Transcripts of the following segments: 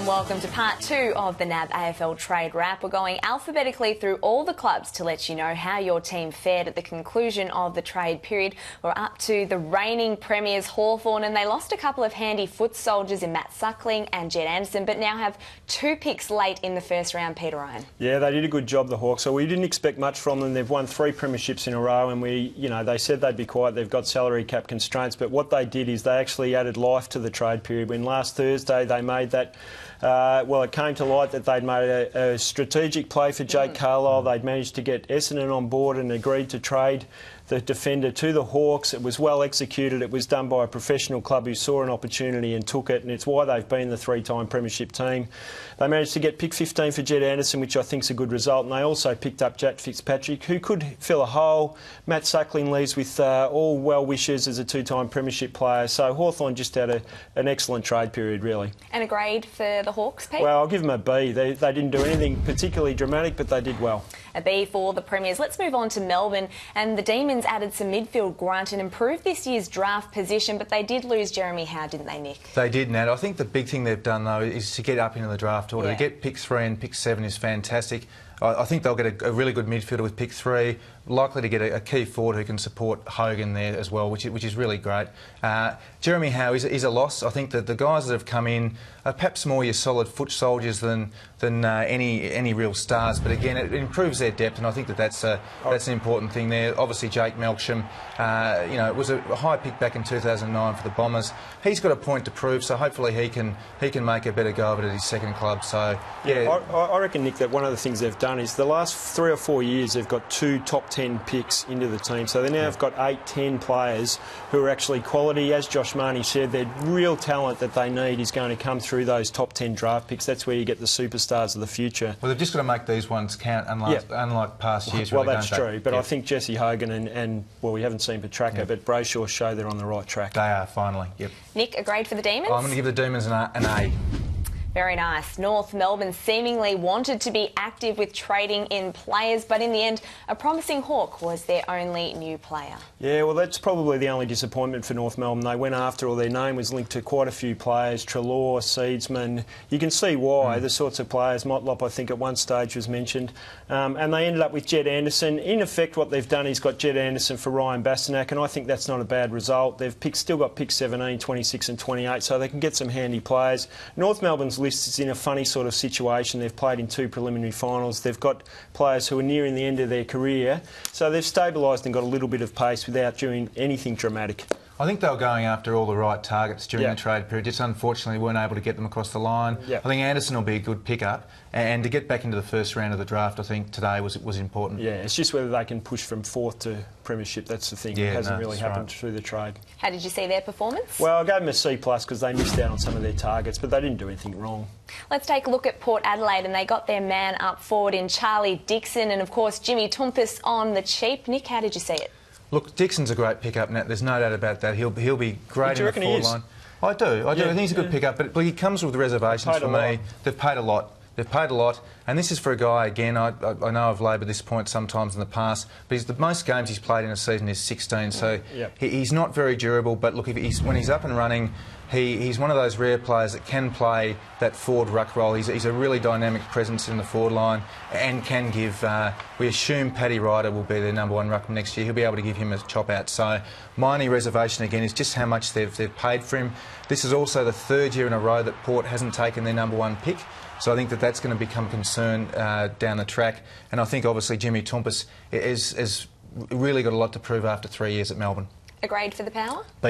and welcome to part 2 of the NAB AFL Trade Wrap. We're going alphabetically through all the clubs to let you know how your team fared at the conclusion of the trade period. We're up to the reigning premiers Hawthorn, and they lost a couple of handy foot soldiers in Matt Suckling and Jed Anderson, but now have 2 picks late in the first round. Peter Ryan. Yeah, they did a good job, the Hawks. So we didn't expect much from them. They've won 3 premierships in a row, and they said they'd be quiet. They've got salary cap constraints, but what they did is they actually added life to the trade period. When last Thursday they made that. It came to light that they'd made a strategic play for Jake Carlisle. They'd managed to get Essendon on board and agreed to trade the defender to the Hawks. It was well executed. It was done by a professional club who saw an opportunity and took it, and it's why they've been the 3-time premiership team. They managed to get pick 15 for Jed Anderson, which I think is a good result, and they also picked up Jack Fitzpatrick, who could fill a hole. Matt Suckling leaves with all well wishes as a 2-time premiership player, so Hawthorn just had an excellent trade period, really. And a grade for the Hawks, Pete? Well, I'll give them a B. They didn't do anything particularly dramatic, but they did well. A B for the premiers. Let's move on to Melbourne, and the Demons added some midfield grunt and improved this year's draft position, but they did lose Jeremy Howe, didn't they, Nick? They did, Nat. I think the big thing they've done, though, is to get up into the draft order. To get pick 3 and pick 7 is fantastic. I think they'll get a really good midfielder with pick 3, likely to get a key forward who can support Hogan there as well, which is really great. Jeremy Howe is a loss. I think that the guys that have come in are perhaps more your solid foot soldiers than any real stars, but again, it improves their depth, and I think that's an important thing there. Obviously, Jake Melksham, it was a high pick back in 2009 for the Bombers. He's got a point to prove, so hopefully he can make a better go of it at his second club. So yeah, I reckon, Nick, that one of the things they've done is the last 3 or 4 years they've got 2 top 10 picks into the team, so they now have got 8-10 players who are actually quality. As Josh Marnie said, their real talent that they need is going to come through those top 10 draft picks. That's where you get the superstars of the future. Well, they've just got to make these ones count, unlike past years. Well, that's true, but I think Jesse Hogan and we haven't seen Petraka, but Brayshaw show they're on the right track. They are, finally. Yep. Nick, a grade for the Demons? I'm going to give the Demons an A. Very nice. North Melbourne seemingly wanted to be active with trading in players, but in the end, a promising Hawk was their only new player. Yeah, well, that's probably the only disappointment for North Melbourne. They went after, or their name was linked to quite a few players, Treloar, Seedsman. You can see why, the sorts of players. Motlop, I think, at one stage was mentioned. And they ended up with Jed Anderson. In effect, what they've done is got Jed Anderson for Ryan Bastanak, and I think that's not a bad result. They've still got picks 17, 26 and 28, so they can get some handy players. North Melbourne's list is in a funny sort of situation. They've played in 2 preliminary finals. They've got players who are nearing the end of their career, so they've stabilised and got a little bit of pace without doing anything dramatic. I think they were going after all the right targets during the trade period. Just unfortunately weren't able to get them across the line. I think Anderson will be a good pickup, and to get back into the first round of the draft, I think today was important. Yeah, it's just whether they can push from 4th to premiership. That's the thing. It hasn't really happened through the trade. How did you see their performance? Well, I gave them a C+ because they missed out on some of their targets, but they didn't do anything wrong. Let's take a look at Port Adelaide, and they got their man up forward in Charlie Dixon and, of course, Jimmy Toumpas on the cheap. Nick, how did you see it? Look, Dixon's a great pickup, Nat. There's no doubt about that. He'll be great in the forward line. I do. I think he's a good pickup, but he comes with reservations for me. They've paid a lot. And this is for a guy, again, I know I've laboured this point sometimes in the past, but the most games he's played in a season is 16, so he's not very durable, but look, when he's up and running, he's one of those rare players that can play that forward ruck role. He's a really dynamic presence in the forward line and can give, we assume Paddy Ryder will be their #1 ruckman next year. He'll be able to give him a chop out. So my only reservation again is just how much they've paid for him. This is also the 3rd year in a row that Port hasn't taken their #1 pick. So I think that's going to become a concern down the track. And I think obviously Jimmy Toumpas has really got a lot to prove after 3 years at Melbourne. A grade for the Power? B-.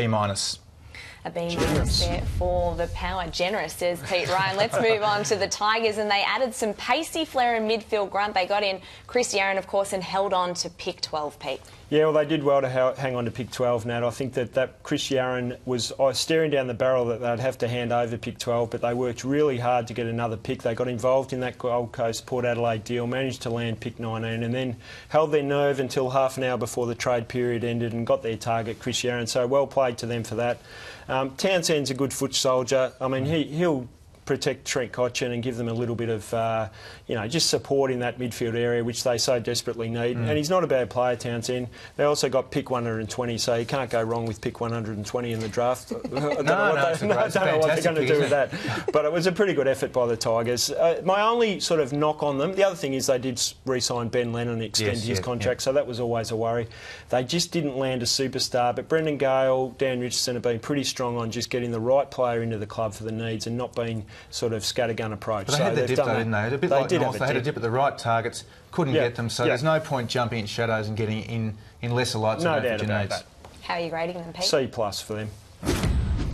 A B- there for the Power. Generous, says Pete Ryan. Let's move on to the Tigers, and they added some pacey flair and midfield grunt. They got in Chris Yarran, of course, and held on to pick 12, Pete. Yeah, well, they did well to hang on to pick 12, Nat. I think that Chris Yarran was staring down the barrel that they'd have to hand over pick 12, but they worked really hard to get another pick. They got involved in that Gold Coast Port Adelaide deal, managed to land pick 19, and then held their nerve until half an hour before the trade period ended and got their target, Chris Yarran. So well played to them for that. Townsend's a good foot soldier. I mean, protect Trent Cotchin and give them a little bit of, you know, just support in that midfield area, which they so desperately need. And he's not a bad player, Townsend. They also got pick 120, so you can't go wrong with pick 120 in the draft. I don't know what they're going to do with that. But it was a pretty good effort by the Tigers. My only sort of knock on them, the other thing is they did re-sign Ben Lennon and extend his contract, so that was always a worry. They just didn't land a superstar, but Brendan Gale, Dan Richardson have been pretty strong on just getting the right player into the club for the needs and not being sort of scattergun approach. But they had the dip though, didn't they? A bit like North, they had a dip at the right targets, couldn't get them, so there's no point jumping in shadows and getting in lesser lights. No doubt about that. How are you grading them, Pete? C+ for them.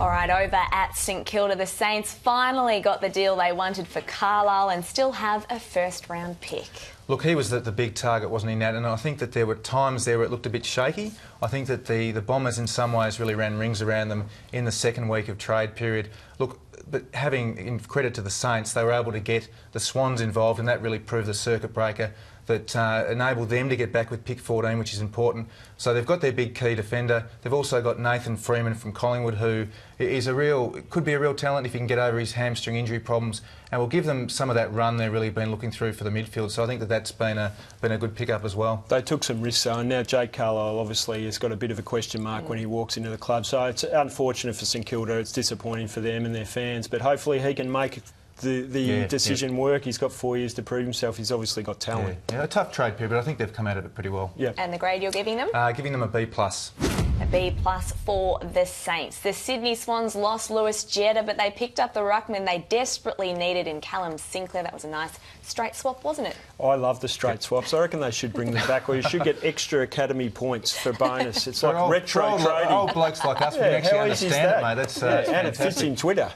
All right, over at St Kilda, the Saints finally got the deal they wanted for Carlisle and still have a first-round pick. Look, he was the big target, wasn't he, Nat? And I think that there were times there where it looked a bit shaky. I think that the Bombers in some ways really ran rings around them in the second week of trade period. Look, but having in credit to the Saints, they were able to get the Swans involved, and that really proved the circuit breaker that enabled them to get back with pick 14, which is important. So they've got their big key defender. They've also got Nathan Freeman from Collingwood, who is could be a real talent if he can get over his hamstring injury problems, and will give them some of that run they've really been looking through for the midfield. So I think that that's been a good pickup as well. They took some risks, and now Jake Carlisle obviously has got a bit of a question mark when he walks into the club. So it's unfortunate for St Kilda. It's disappointing for them and their fans, but hopefully he can make the decision work. He's got 4 years to prove himself. He's obviously got talent. Yeah, a tough trade period, but I think they've come out of it pretty well. Yeah. And the grade you're giving them? Giving them a B+. A B+ for the Saints. The Sydney Swans lost Lewis Jetta, but they picked up the ruckman they desperately needed in Callum Sinclair. That was a nice straight swap, wasn't it? I love the straight swaps. I reckon they should bring them back, or you should get extra academy points for bonus. It's like retro trading. Old blokes like us, we actually understand it, mate. That's and it fits in Twitter,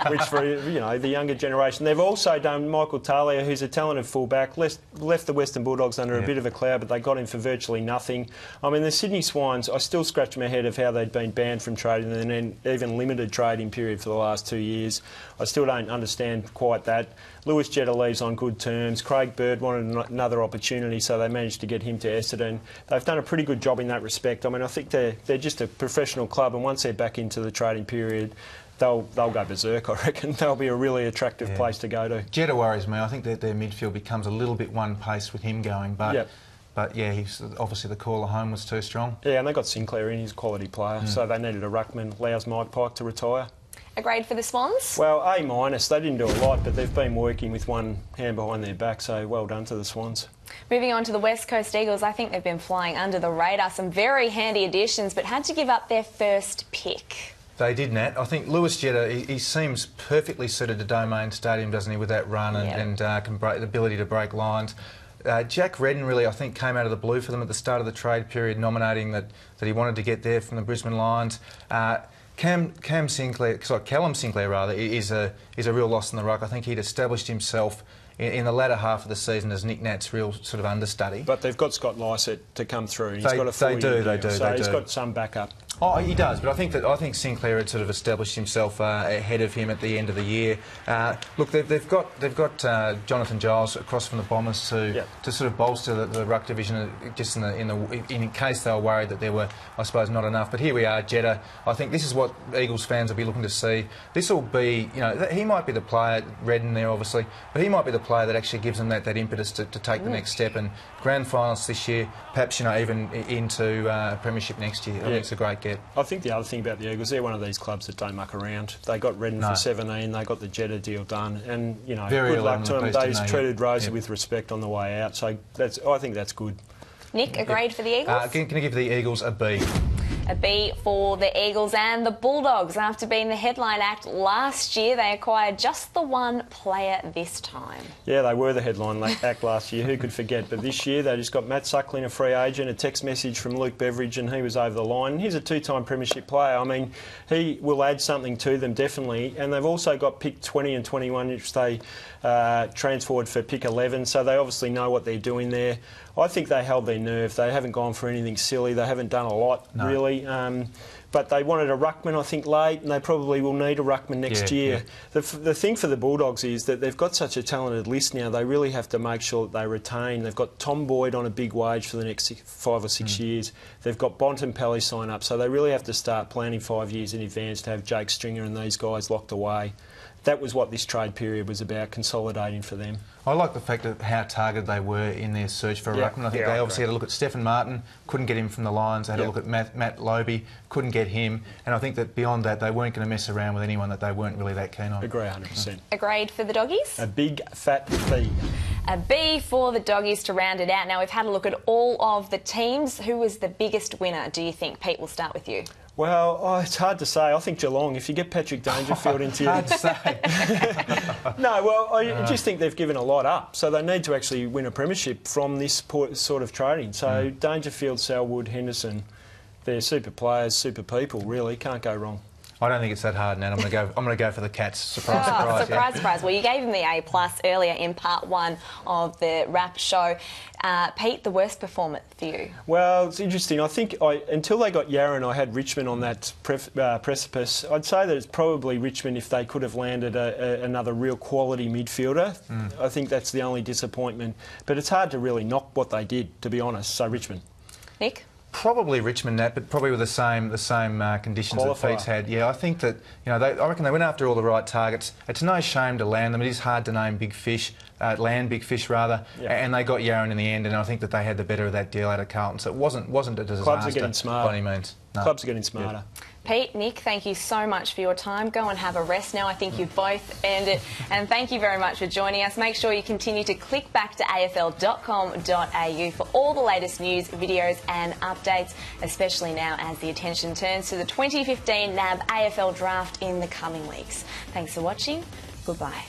which for the younger generation. They've also done Michael Talia, who's a talented fullback, left the Western Bulldogs under a bit of a cloud, but they got him for virtually nothing. I mean, the Sydney Swans, I still scratch my head of how they'd been banned from trading and then even limited trading period for the last 2 years. I still don't understand quite that. Lewis Jetta leaves on good terms. Craig Bird wanted another opportunity, so they managed to get him to Essendon. They've done a pretty good job in that respect. I mean, I think they're just a professional club, and once they're back into the trading period, they'll go berserk, I reckon. They'll be a really attractive place to go to. Jetta worries me. I think that their midfield becomes a little bit one pace with him going, but... But yeah, he's obviously the call at home was too strong. Yeah, and they got Sinclair in, he's a quality player, so they needed a ruckman. Allows Mike Pike to retire. A grade for the Swans? Well, A-. They didn't do a lot, but they've been working with one hand behind their back, so well done to the Swans. Moving on to the West Coast Eagles, I think they've been flying under the radar. Some very handy additions, but had to give up their first pick. They did, Nat. I think Lewis Jetta, he seems perfectly suited to Domain Stadium, doesn't he, with that run and can break, the ability to break lines. Jack Redden really, I think, came out of the blue for them at the start of the trade period, nominating that he wanted to get there from the Brisbane Lions. Callum Sinclair, is a real loss in the ruck. I think he'd established himself in the latter half of the season as Nick Nat's real sort of understudy. But they've got Scott Lycett to come through. He's got a full year. They do. So he's got some backup. Oh, he does, but I think Sinclair had sort of established himself ahead of him at the end of the year. Look, they've got Jonathan Giles across from the Bombers to sort of bolster the ruck division, just in case they were worried that there were, I suppose, not enough. But here we are, Jetta. I think this is what Eagles fans will be looking to see. This will be, he might be the player, Redden there obviously, but he might be the player that actually gives them that impetus to take the next step. And grand finals this year, perhaps even into premiership next year. I think it's a great get. I think the other thing about the Eagles, they're one of these clubs that don't muck around. They got Redden for 17, they got the Jetta deal done, and very good luck to them. They treated Rosie with respect on the way out, so I think that's good. Nick, a grade for the Eagles? Can I give the Eagles a B? A B for the Eagles and the Bulldogs. After being the headline act last year, they acquired just the one player this time. Yeah, they were the headline act last year. Who could forget? But this year, they just got Matt Suckling, a free agent, a text message from Luke Beveridge, and he was over the line. He's a two-time premiership player. I mean, he will add something to them, definitely. And they've also got pick 20 and 21, which they transferred for pick 11, so they obviously know what they're doing there. I think they held their nerve. They haven't gone for anything silly. They haven't done a lot, really. But they wanted a ruckman, I think, late, and they probably will need a ruckman next year. Yeah. The thing for the Bulldogs is that they've got such a talented list now, they really have to make sure that they retain. They've got Tom Boyd on a big wage for the next 5 or 6 years. They've got Bontempelli sign up, so they really have to start planning 5 years in advance to have Jake Stringer and these guys locked away. that was what this trade period was about, consolidating for them. I like the fact of how targeted they were in their search for a ruckman. I think they obviously had a look at Stephen Martin, couldn't get him from the Lions. They had a look at Matt Lobey, couldn't get him. And I think that beyond that, they weren't going to mess around with anyone that they weren't really that keen on. Agree 100%. A grade for the Doggies? A big fat B. A B for the Doggies to round it out. Now, we've had a look at all of the teams. Who was the biggest winner, do you think? Pete, we'll start with you. Well, it's hard to say. I think Geelong, if you get Patrick Dangerfield into hard to say. No, well, I just think they've given a lot up. So they need to actually win a premiership from this sort of trading. So Dangerfield, Selwood, Henderson, they're super players, super people, really. Can't go wrong. I don't think it's that hard, Nat. I'm going to go for the Cats. Surprise, surprise. Surprise, surprise. Well, you gave him the A+ earlier in part 1 of the wrap show. Pete, the worst performance for you? Well, it's interesting. I think until they got Yarran, I had Richmond on that precipice. I'd say that it's probably Richmond if they could have landed another real quality midfielder. I think that's the only disappointment. But it's hard to really knock what they did, to be honest. So Richmond. Nick? Probably Richmond, Nat, but probably with the same conditions that Pete's had. Yeah, I think that I reckon they went after all the right targets. It's no shame to land them. It is hard to name big fish, land big fish rather, and they got Yarran in the end. And I think that they had the better of that deal out of Carlton. So it wasn't a disaster. Clubs are getting smarter by any means. No. Clubs are getting smarter. Yeah. Pete, Nick, thank you so much for your time. Go and have a rest now. I think you've both earned it. And thank you very much for joining us. Make sure you continue to click back to afl.com.au for all the latest news, videos and updates, especially now as the attention turns to the 2015 NAB AFL draft in the coming weeks. Thanks for watching. Goodbye.